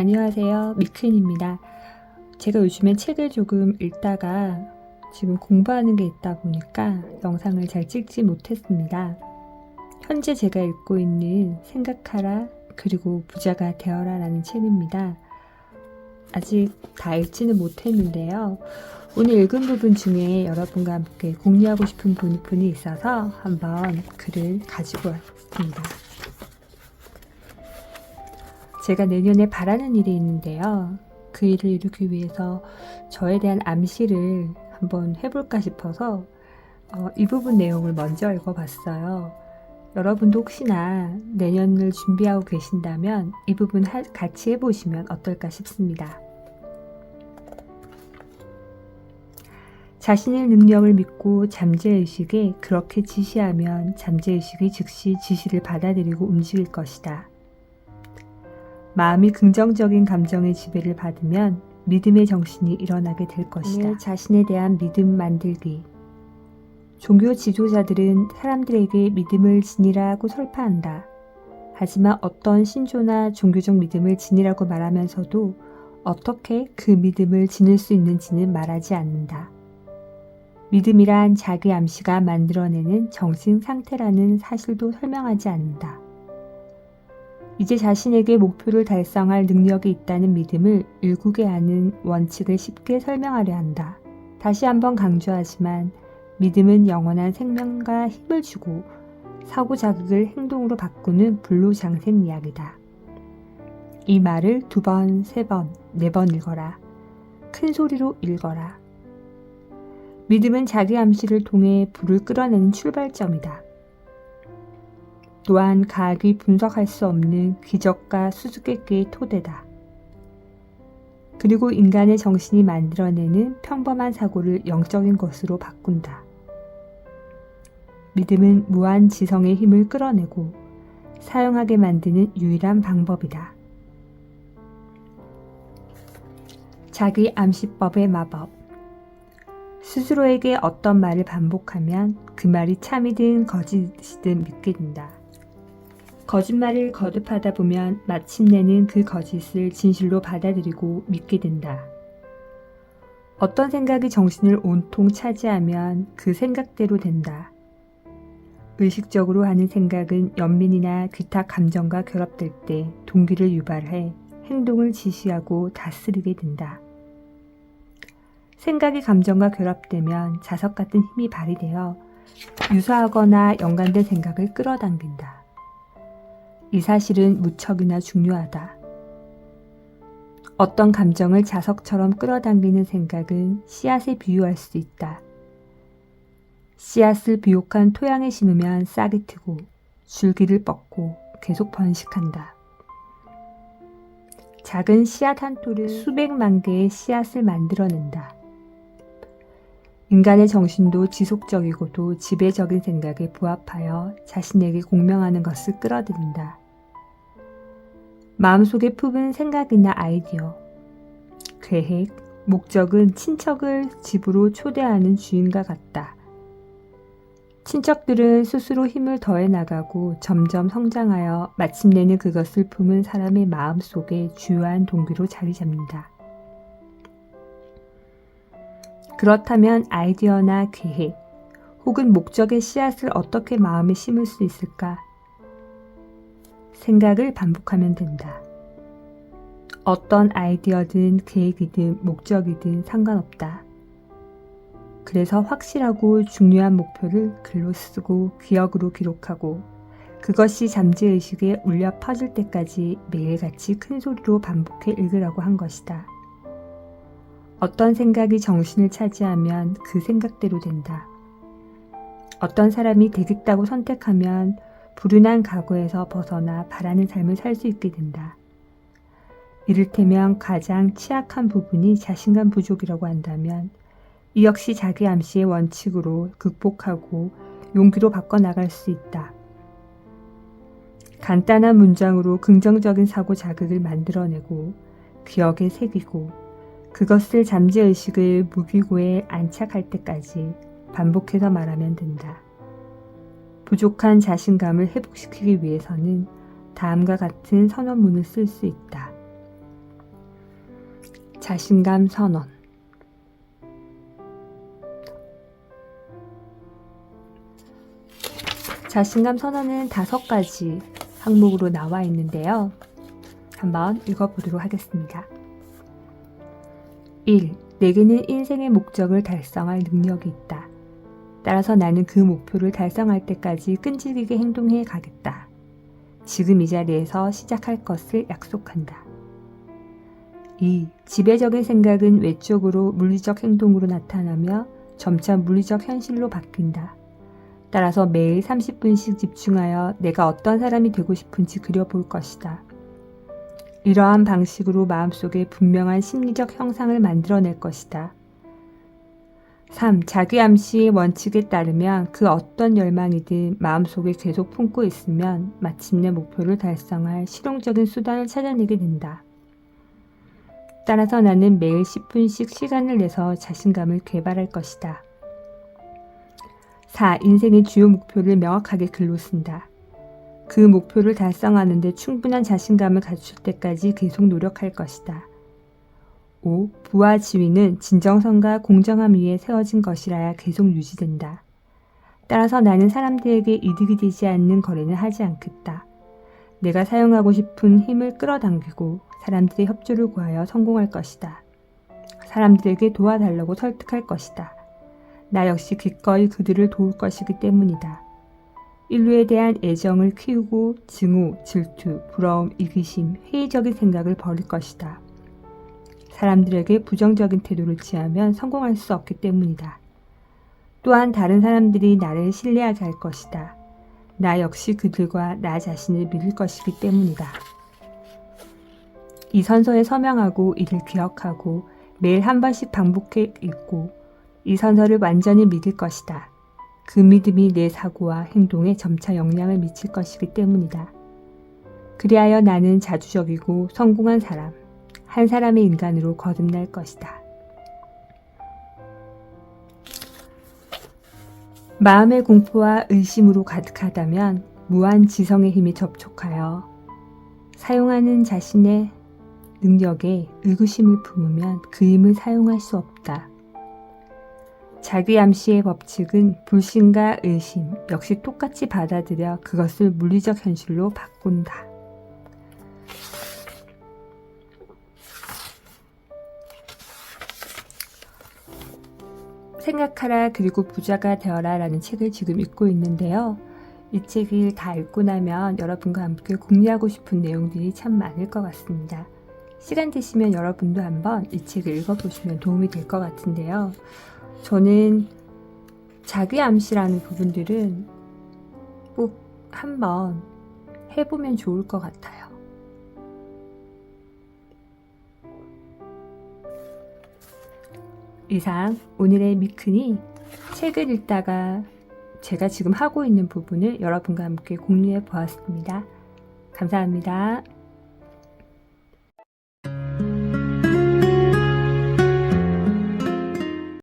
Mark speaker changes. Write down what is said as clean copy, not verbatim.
Speaker 1: 안녕하세요. 미크입니다. 제가 요즘에 책을 조금 읽다가 지금 공부하는 게 있다 보니까 영상을 잘 찍지 못했습니다. 현재 제가 읽고 있는 생각하라 그리고 부자가 되어라 라는 책입니다. 아직 다 읽지는 못했는데요. 오늘 읽은 부분 중에 여러분과 함께 공유하고 싶은 부분이 있어서 한번 글을 가지고 왔습니다. 제가 내년에 바라는 일이 있는데요. 그 일을 이루기 위해서 저에 대한 암시를 한번 해볼까 싶어서 이 부분 내용을 먼저 읽어봤어요. 여러분도 혹시나 내년을 준비하고 계신다면 이 부분 같이 해보시면 어떨까 싶습니다. 자신의 능력을 믿고 잠재의식에 그렇게 지시하면 잠재의식이 즉시 지시를 받아들이고 움직일 것이다. 마음이 긍정적인 감정의 지배를 받으면 믿음의 정신이 일어나게 될 것이다. 자신에 대한 믿음 만들기. 종교 지도자들은 사람들에게 믿음을 지니라고 설파한다. 하지만 어떤 신조나 종교적 믿음을 지니라고 말하면서도 어떻게 그 믿음을 지닐 수 있는지는 말하지 않는다. 믿음이란 자기 암시가 만들어내는 정신 상태라는 사실도 설명하지 않는다. 이제 자신에게 목표를 달성할 능력이 있다는 믿음을 일구게 하는 원칙을 쉽게 설명하려 한다. 다시 한번 강조하지만 믿음은 영원한 생명과 힘을 주고 사고 자극을 행동으로 바꾸는 불로장생 이야기다. 이 말을 2번, 3번, 4번 읽어라. 큰 소리로 읽어라. 믿음은 자기 암시를 통해 불을 끌어내는 출발점이다. 또한 과학이 분석할 수 없는 기적과 수수께끼의 토대다. 그리고 인간의 정신이 만들어내는 평범한 사고를 영적인 것으로 바꾼다. 믿음은 무한 지성의 힘을 끌어내고 사용하게 만드는 유일한 방법이다. 자기 암시법의 마법. 스스로에게 어떤 말을 반복하면 그 말이 참이든 거짓이든 믿게 된다. 거짓말을 거듭하다 보면 마침내는 그 거짓을 진실로 받아들이고 믿게 된다. 어떤 생각이 정신을 온통 차지하면 그 생각대로 된다. 의식적으로 하는 생각은 연민이나 기타 감정과 결합될 때 동기를 유발해 행동을 지시하고 다스리게 된다. 생각이 감정과 결합되면 자석 같은 힘이 발휘되어 유사하거나 연관된 생각을 끌어당긴다. 이 사실은 무척이나 중요하다. 어떤 감정을 자석처럼 끌어당기는 생각은 씨앗에 비유할 수 있다. 씨앗을 비옥한 토양에 심으면 싹이 트고 줄기를 뻗고 계속 번식한다. 작은 씨앗 한 톨은 수백만 개의 씨앗을 만들어낸다. 인간의 정신도 지속적이고도 지배적인 생각에 부합하여 자신에게 공명하는 것을 끌어들인다. 마음속에 품은 생각이나 아이디어, 계획, 목적은 친척을 집으로 초대하는 주인과 같다. 친척들은 스스로 힘을 더해 나가고 점점 성장하여 마침내는 그것을 품은 사람의 마음속에 주요한 동기로 자리 잡는다. 그렇다면 아이디어나 계획 혹은 목적의 씨앗을 어떻게 마음에 심을 수 있을까? 생각을 반복하면 된다. 어떤 아이디어든 계획이든 목적이든 상관없다. 그래서 확실하고 중요한 목표를 글로 쓰고 기억으로 기록하고 그것이 잠재의식에 울려 퍼질 때까지 매일같이 큰 소리로 반복해 읽으라고 한 것이다. 어떤 생각이 정신을 차지하면 그 생각대로 된다. 어떤 사람이 되겠다고 선택하면 불운한 과거에서 벗어나 바라는 삶을 살 수 있게 된다. 이를테면 가장 취약한 부분이 자신감 부족이라고 한다면 이 역시 자기 암시의 원칙으로 극복하고 용기로 바꿔나갈 수 있다. 간단한 문장으로 긍정적인 사고 자극을 만들어내고 기억에 새기고 그것을 잠재의식의 무기고에 안착할 때까지 반복해서 말하면 된다. 부족한 자신감을 회복시키기 위해서는 다음과 같은 선언문을 쓸 수 있다. 자신감 선언. 자신감 선언은 5가지 항목으로 나와 있는데요. 한번 읽어보도록 하겠습니다. 1. 내게는 인생의 목적을 달성할 능력이 있다. 따라서 나는 그 목표를 달성할 때까지 끈질기게 행동해 가겠다. 지금 이 자리에서 시작할 것을 약속한다. 2. 지배적인 생각은 외적으로 물리적 행동으로 나타나며 점차 물리적 현실로 바뀐다. 따라서 매일 30분씩 집중하여 내가 어떤 사람이 되고 싶은지 그려볼 것이다. 이러한 방식으로 마음속에 분명한 심리적 형상을 만들어낼 것이다. 3. 자기 암시의 원칙에 따르면 그 어떤 열망이든 마음속에 계속 품고 있으면 마침내 목표를 달성할 실용적인 수단을 찾아내게 된다. 따라서 나는 매일 10분씩 시간을 내서 자신감을 개발할 것이다. 4. 인생의 주요 목표를 명확하게 글로 쓴다. 그 목표를 달성하는 데 충분한 자신감을 갖출 때까지 계속 노력할 것이다. 5. 부와 지위는 진정성과 공정함 위에 세워진 것이라야 계속 유지된다. 따라서 나는 사람들에게 이득이 되지 않는 거래는 하지 않겠다. 내가 사용하고 싶은 힘을 끌어당기고 사람들의 협조를 구하여 성공할 것이다. 사람들에게 도와달라고 설득할 것이다. 나 역시 기꺼이 그들을 도울 것이기 때문이다. 인류에 대한 애정을 키우고 증오, 질투, 부러움, 이기심, 회의적인 생각을 버릴 것이다. 사람들에게 부정적인 태도를 취하면 성공할 수 없기 때문이다. 또한 다른 사람들이 나를 신뢰하게 할 것이다. 나 역시 그들과 나 자신을 믿을 것이기 때문이다. 이 선서에 서명하고 이를 기억하고 매일 한 번씩 반복해 읽고 이 선서를 완전히 믿을 것이다. 그 믿음이 내 사고와 행동에 점차 영향을 미칠 것이기 때문이다. 그리하여 나는 자주적이고 성공한 사람, 한 사람의 인간으로 거듭날 것이다. 마음의 공포와 의심으로 가득하다면 무한 지성의 힘에 접촉하여 사용하는 자신의 능력에 의구심을 품으면 그 힘을 사용할 수 없다. 자기 암시의 법칙은 불신과 의심 역시 똑같이 받아들여 그것을 물리적 현실로 바꾼다. 생각하라 그리고 부자가 되어라 라는 책을 지금 읽고 있는데요. 이 책을 다 읽고 나면 여러분과 함께 공유하고 싶은 내용들이 참 많을 것 같습니다. 시간 되시면 여러분도 한번 이 책을 읽어보시면 도움이 될 것 같은데요. 저는 자기 암시라는 부분들은 꼭 한번 해보면 좋을 것 같아요. 이상 오늘의 미크니 책을 읽다가 제가 지금 하고 있는 부분을 여러분과 함께 공유해 보았습니다. 감사합니다.